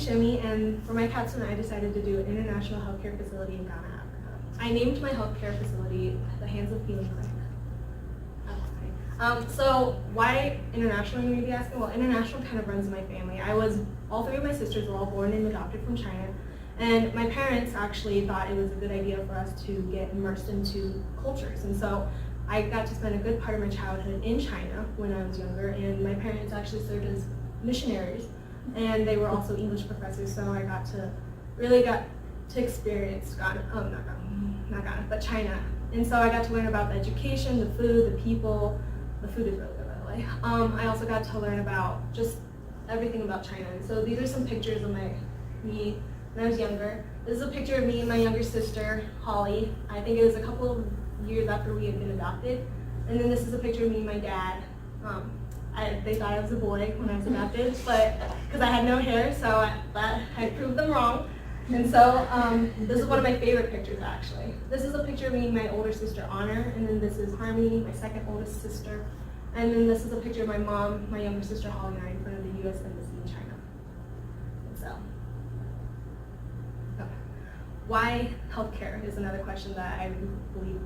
Shimi, and for my capstone, I decided to do an international healthcare facility in Ghana, Africa. I named my healthcare facility the Hands of Healing Clinic. So why international, you may be asking? Well, international kind of runs in my family. All three of my sisters were all born and adopted from China, and my parents actually thought it was a good idea for us to get immersed into cultures, and so I got to spend a good part of my childhood in China when I was younger, and my parents actually served as missionaries, and they were also English professors, so I really got to experience Ghana, not Ghana, but China. And so I got to learn about the education, the food, the people. The food is really good, by the way. I also got to learn about just everything about China. And so these are some pictures of me when I was younger. This is a picture of me and my younger sister, Holly. I think it was a couple of years after we had been adopted. And then this is a picture of me and my dad. They thought I was a boy when I was adopted, but because I had no hair, so that had proved them wrong. And so this is one of my favorite pictures, actually. This is a picture of me and my older sister, Honor, and then this is Harmony, my second oldest sister. And then this is a picture of my mom, my younger sister, Holly, and I in front of the U.S. Embassy in China. And so, okay. Why healthcare is another question that I believe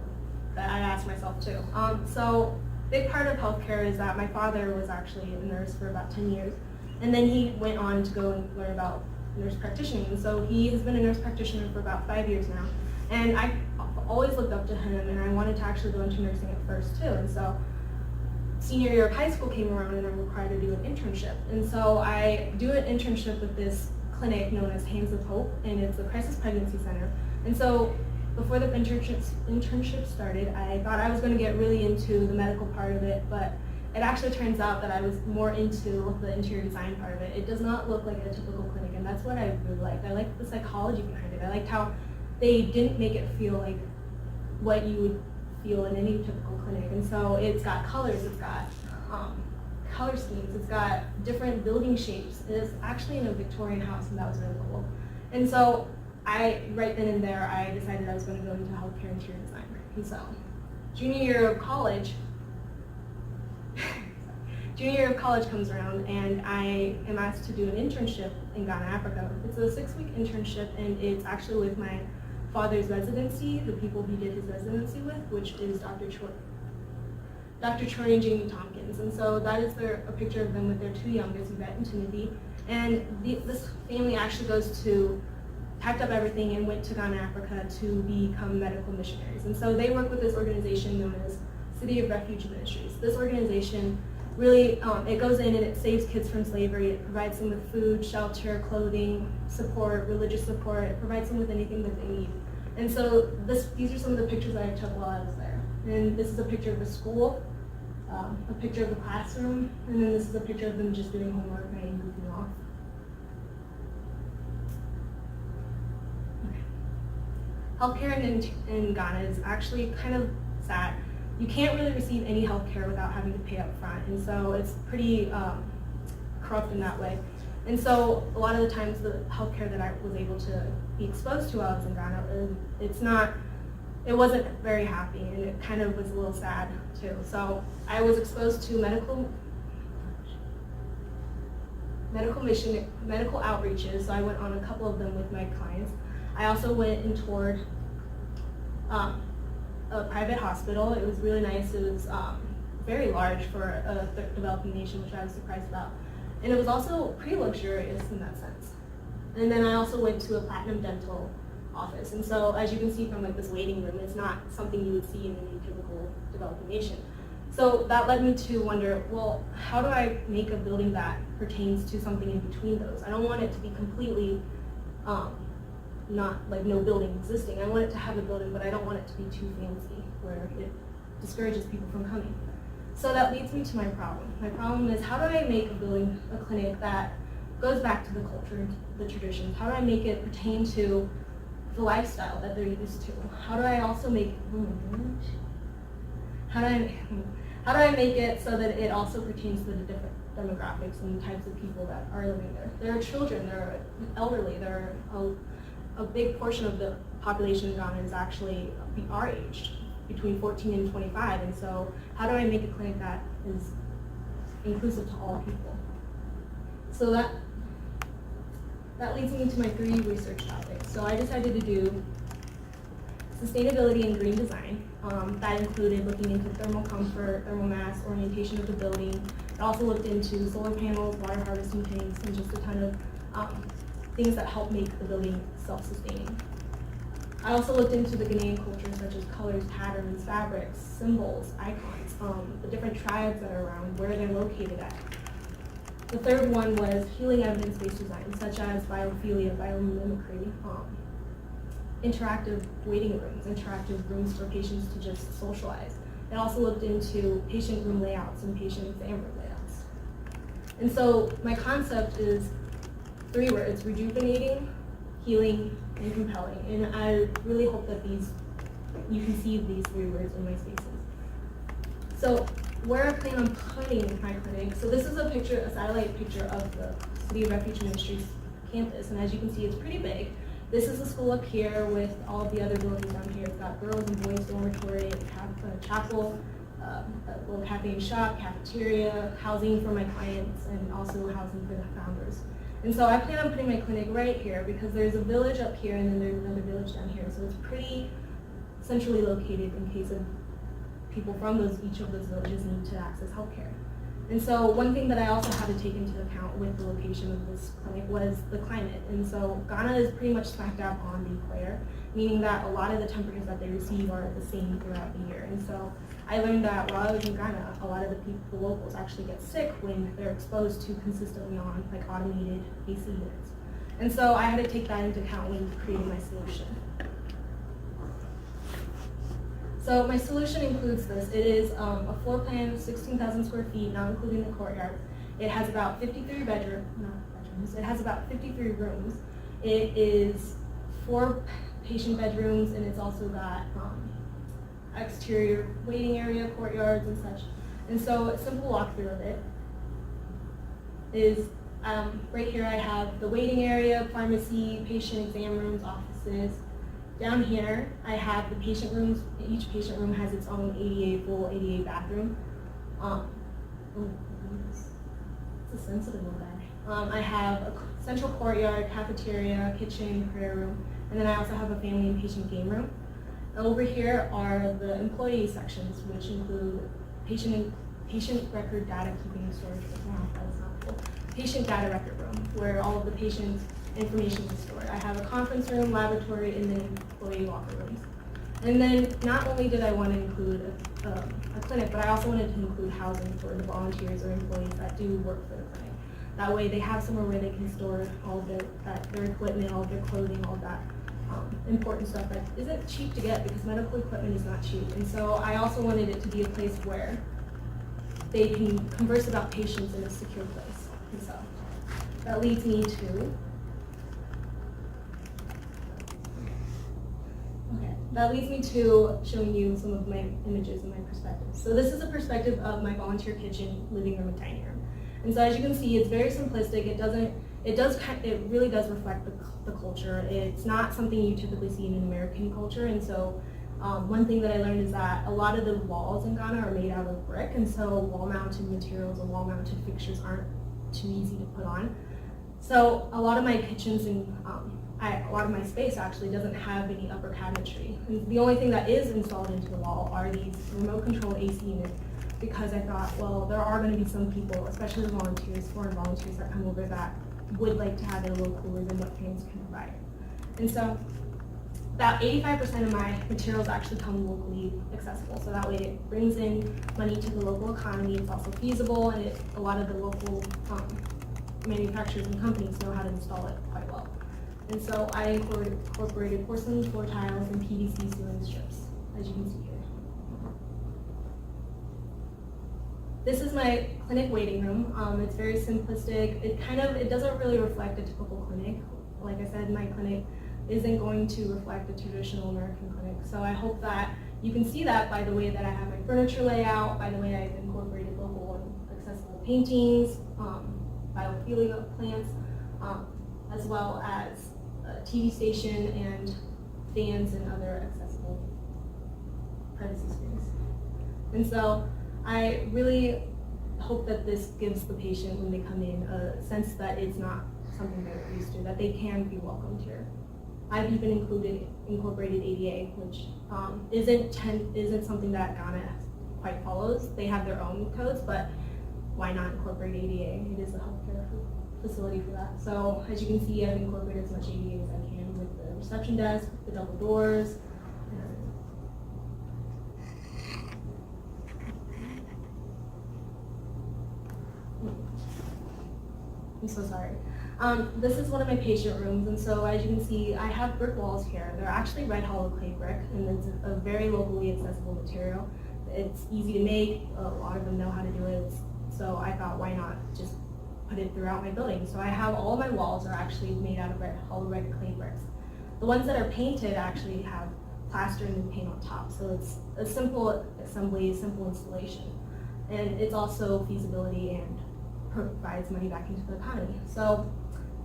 that I ask myself too. So, big part of healthcare is that my father was actually a nurse for about 10 years, and then he went on to go and learn about nurse practitioning. And so he has been a nurse practitioner for about 5 years now. And I always looked up to him, and I wanted to actually go into nursing at first too. And so senior year of high school came around, and I'm required to do an internship. And so I do an internship with this clinic known as Hands of Hope, and it's a crisis pregnancy center. And so before the internship started, I thought I was going to get really into the medical part of it, but it actually turns out that I was more into the interior design part of it. It does not look like a typical clinic, and that's what I really liked. I liked the psychology behind it. I liked how they didn't make it feel like what you would feel in any typical clinic. And so it's got colors, it's got color schemes, it's got different building shapes. It's actually in a Victorian house, and that was really cool. And so right then and there, I decided I was going to go into healthcare interior design. And so junior year of college comes around, and I am asked to do an internship in Ghana, Africa. It's a 6-week internship, and it's actually with my father's residency, the people he did his residency with, which is Dr. Troy and Jamie Tompkins. And so that is a picture of them with their two youngest, Yvette and Timothy. And this family actually packed up everything and went to Ghana, Africa to become medical missionaries. And so they work with this organization known as City of Refuge Ministries. This organization really, it goes in and it saves kids from slavery. It provides them with food, shelter, clothing, support, religious support. It provides them with anything that they need. And so these are some of the pictures that I took while I was there. And this is a picture of the school, a picture of the classroom, and then this is a picture of them just doing homework and goofing off. Okay. Healthcare in Ghana is actually kind of sad. You can't really receive any health care without having to pay up front, and so it's pretty corrupt in that way. And so a lot of the times the health care that I was able to be exposed to while I was in Ghana, it wasn't very happy, and it kind of was a little sad too. So I was exposed to medical outreaches, so I went on a couple of them with my clients. I also went and toured a private hospital. It was really nice. It was very large for a developing nation, which I was surprised about. And it was also pretty luxurious in that sense. And then I also went to a Platinum Dental office. And so as you can see from this waiting room, it's not something you would see in any typical developing nation. So that led me to wonder, well, how do I make a building that pertains to something in between those? I don't want it to be completely not like no building existing. I want it to have a building, but I don't want it to be too fancy where it discourages people from coming. So that leads me to my problem. My problem is, how do I make a clinic that goes back to the culture, the traditions? How do I make it pertain to the lifestyle that they're used to? How do I also make how do I make it so that it also pertains to the different demographics and types of people that are living there? There are children, there are elderly, there are a big portion of the population in Ghana is actually our age, between 14 and 25, and so how do I make a clinic that is inclusive to all people? So that leads me to my 3 research topics. So I decided to do sustainability and green design. That included looking into thermal comfort, thermal mass, orientation of the building. It also looked into solar panels, water harvesting tanks, and just a ton of things that help make the building self-sustaining. I also looked into the Ghanaian culture, such as colors, patterns, fabrics, symbols, icons, the different tribes that are around, where they're located at. The third one was healing evidence-based design, such as biophilia, biomimicry, interactive waiting rooms, interactive rooms for patients to just socialize. It also looked into patient room layouts and patient exam room layouts. And so my concept is 3 words: rejuvenating, healing, and compelling. And I really hope that you can see these 3 words in my spaces. So where I plan on putting my clinic, so this is a satellite picture of the City of Refuge Ministries campus, and as you can see, it's pretty big. This is the school up here with all of the other buildings down here. It's got girls and boys dormitory, a chapel, a little cafe and shop, cafeteria, housing for my clients, and also housing for the founders. And so I plan on putting my clinic right here because there's a village up here and then there's another village down here. So it's pretty centrally located in case of people from each of those villages need to access healthcare. And so one thing that I also had to take into account with the location of this clinic was the climate. And so Ghana is pretty much smack dab on the equator, meaning that a lot of the temperatures that they receive are the same throughout the year. And so I learned that while I was in Ghana, a lot of the locals actually get sick when they're exposed to consistently on like automated AC units. And so I had to take that into account when creating my solution. So my solution includes this. It is a floor plan of 16,000 square feet, not including the courtyard. It has about 53 bedrooms. It has about 53 rooms. It is 4 patient bedrooms, and it's also got exterior waiting area, courtyards, and such. And so a simple walkthrough of it is right here I have the waiting area, pharmacy, patient exam rooms, offices. Down here, I have the patient rooms. Each patient room has its own full ADA bathroom. It's a sensitive one there. I have a central courtyard, cafeteria, kitchen, prayer room, and then I also have a family and patient game room. And over here are the employee sections, which include patient record data keeping and storage. That's not cool. Patient data record room, where all of the patient's information is stored. I have a conference room, laboratory, and then employee locker rooms. And then not only did I want to include a clinic, but I also wanted to include housing for the volunteers or employees that do work for the clinic. That way they have somewhere where they can store all of their equipment, all of their clothing, all of that important stuff that isn't cheap to get because medical equipment is not cheap. And so I also wanted it to be a place where they can converse about patients in a secure place. And so that leads me to showing you some of my images and my perspectives. So this is a perspective of my volunteer kitchen, living room, and dining room. And so as you can see, it's very simplistic. It really does reflect the culture. It's not something you typically see in an American culture. And so one thing that I learned is that a lot of the walls in Ghana are made out of brick, and so wall-mounted materials and wall-mounted fixtures aren't too easy to put on. So a lot of my kitchens and a lot of my space actually doesn't have any upper cabinetry. And the only thing that is installed into the wall are these remote control AC units, because I thought, well, there are going to be some people, especially the volunteers, foreign volunteers that come over that would like to have it a little cooler than what fans can provide. And so about 85% of my materials actually come locally accessible. So that way it brings in money to the local economy. It's also feasible, and a lot of the local manufacturers and companies know how to install it quite well. And so I incorporated porcelain floor tiles and PVC ceiling strips, as you can see here. This is my clinic waiting room. It's very simplistic. It doesn't really reflect a typical clinic. Like I said, my clinic isn't going to reflect a traditional American clinic. So I hope that you can see that by the way that I have my furniture layout, by the way I've incorporated local and accessible paintings, biophilia plants, as well as a TV station and fans and other accessible privacy space. And so I really hope that this gives the patient, when they come in, a sense that it's not something they're used to, that they can be welcomed here. I've even incorporated ADA, which isn't something that Ghana quite follows. They have their own codes, but why not incorporate ADA? It is a healthcare facility for that. So as you can see, I've incorporated as much ADA as I can with the reception desk, the double doors. I'm so sorry. This is one of my patient rooms, and so as you can see, I have brick walls here. They're actually red hollow clay brick, and it's a very locally accessible material. It's easy to make. A lot of them know how to do it. So I thought, why not just put it throughout my building? So I have all of my walls are actually made out of hollow red clay bricks. The ones that are painted actually have plaster and paint on top. So it's a simple assembly, simple installation. And it's also feasibility and provides money back into the economy. So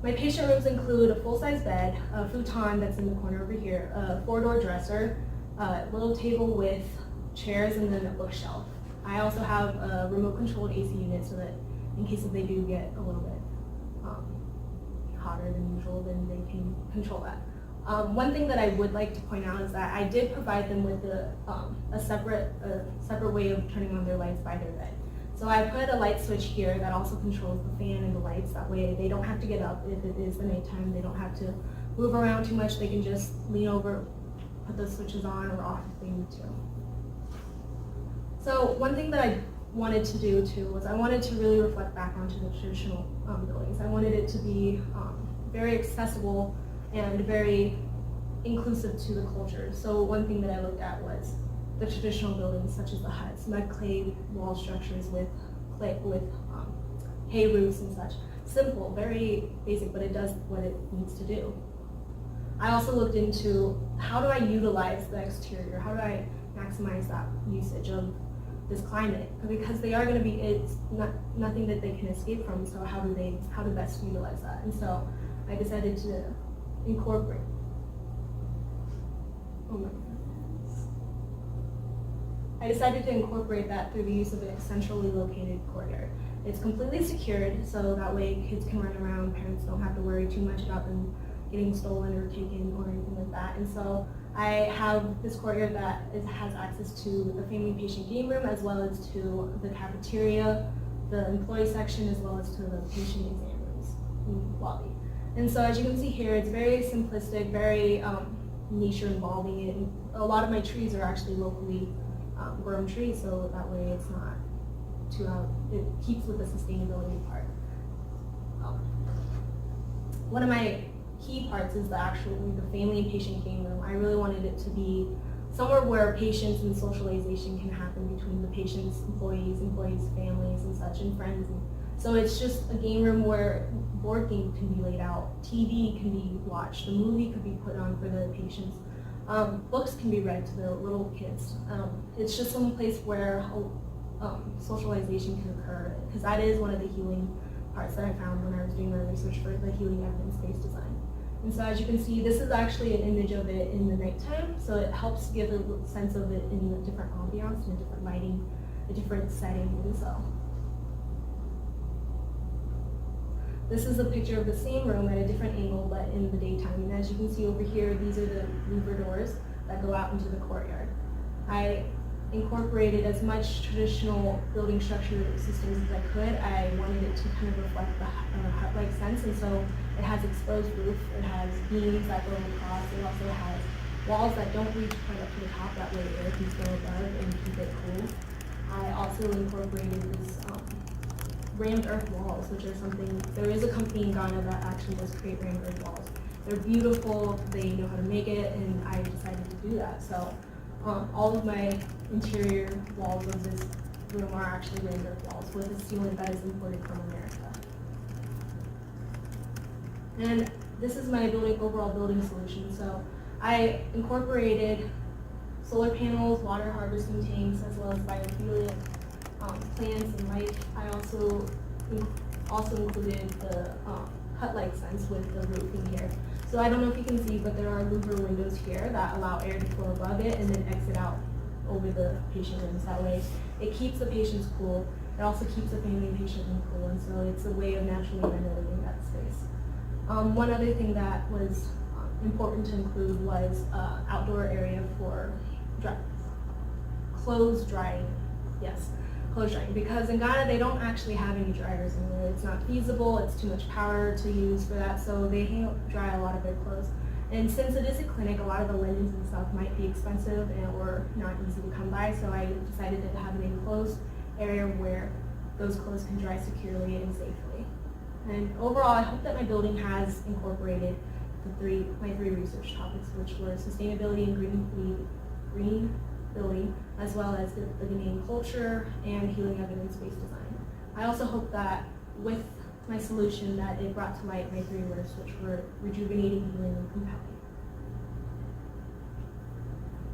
my patient rooms include a full-size bed, a futon that's in the corner over here, a 4-door dresser, a little table with chairs, and then a bookshelf. I also have a remote-controlled AC unit so that in case if they do get a little bit hotter than usual, then they can control that. One thing that I would like to point out is that I did provide them with a separate way of turning on their lights by their bed. So I put a light switch here that also controls the fan and the lights. That way they don't have to get up if it is the nighttime. They don't have to move around too much. They can just lean over, put the switches on or off if they need to. So one thing that I wanted to do too was I wanted to really reflect back onto the traditional buildings. I wanted it to be very accessible and very inclusive to the culture. So one thing that I looked at was the traditional buildings such as the huts, mud clay wall structures with hay roofs and such. Simple, very basic, but it does what it needs to do. I also looked into how do I utilize the exterior? How do I maximize that usage of this climate? Because they are going to be, it's nothing that they can escape from, so how to best utilize that? And so I decided to incorporate. I decided to incorporate that through the use of a centrally located courtyard. It's completely secured, so that way kids can run around, parents don't have to worry too much about them getting stolen or taken or anything like that. And so I have this courtyard that has access to the family patient game room as well as to the cafeteria, the employee section, as well as to the patient exam rooms in the lobby. And so as you can see here, it's very simplistic, very nature involving it. And a lot of my trees are actually locally grown trees, so that way it's not too it keeps with the sustainability part. One of my key parts is the family and patient game room. I really wanted it to be somewhere where patients and socialization can happen between the patients, employees, families and such, and friends. And so it's just a game room where board games can be laid out, TV can be watched, a movie could be put on for the patients. Books can be read to the little kids. It's just some place where socialization can occur, because that is one of the healing parts that I found when I was doing my research for the healing evidence-based design. And so as you can see, this is actually an image of it in the nighttime, so it helps give a sense of it in a different ambiance, in a different lighting, a different setting. And so this is a picture of the same room at a different angle, but in the daytime. And as you can see over here, these are the louver doors that go out into the courtyard. I incorporated as much traditional building structure systems as I could. I wanted it to kind of reflect the hut-like sense, and so it has exposed roof, it has beams that go across, it also has walls that don't reach quite up to the top, that way air can go above and keep it cool. I also incorporated this rammed earth walls, which are something, there is a company in Ghana that actually does create rammed earth walls. They're beautiful, they know how to make it, and I decided to do that. So all of my interior walls of this room are actually rammed earth walls with a ceiling that is imported from America. And this is my overall building solution. So I incorporated solar panels, water harvesting tanks, as well as biophilia plants and light. I also included the hut-like sense with the roofing here. So I don't know if you can see, but there are louver windows here that allow air to flow above it and then exit out over the patient rooms. That way it keeps the patients cool. It also keeps the family and patient room cool, and so it's a way of naturally ventilating that space. One other thing that was important to include was outdoor area for clothes drying. Yes, clothes drying. Because in Ghana they don't actually have any dryers anymore. It's not feasible. It's too much power to use for that. So they hang dry a lot of their clothes. And since it is a clinic, a lot of the linens and stuff might be expensive or not easy to come by. So I decided to have an enclosed area where those clothes can dry securely and safely. And overall, I hope that my building has incorporated my three research topics, which were sustainability and green building, as well as living in culture and healing evidence-based design. I also hope that with my solution that it brought to light my three words, which were rejuvenating, healing, and compelling.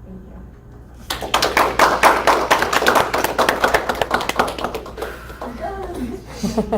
Thank you.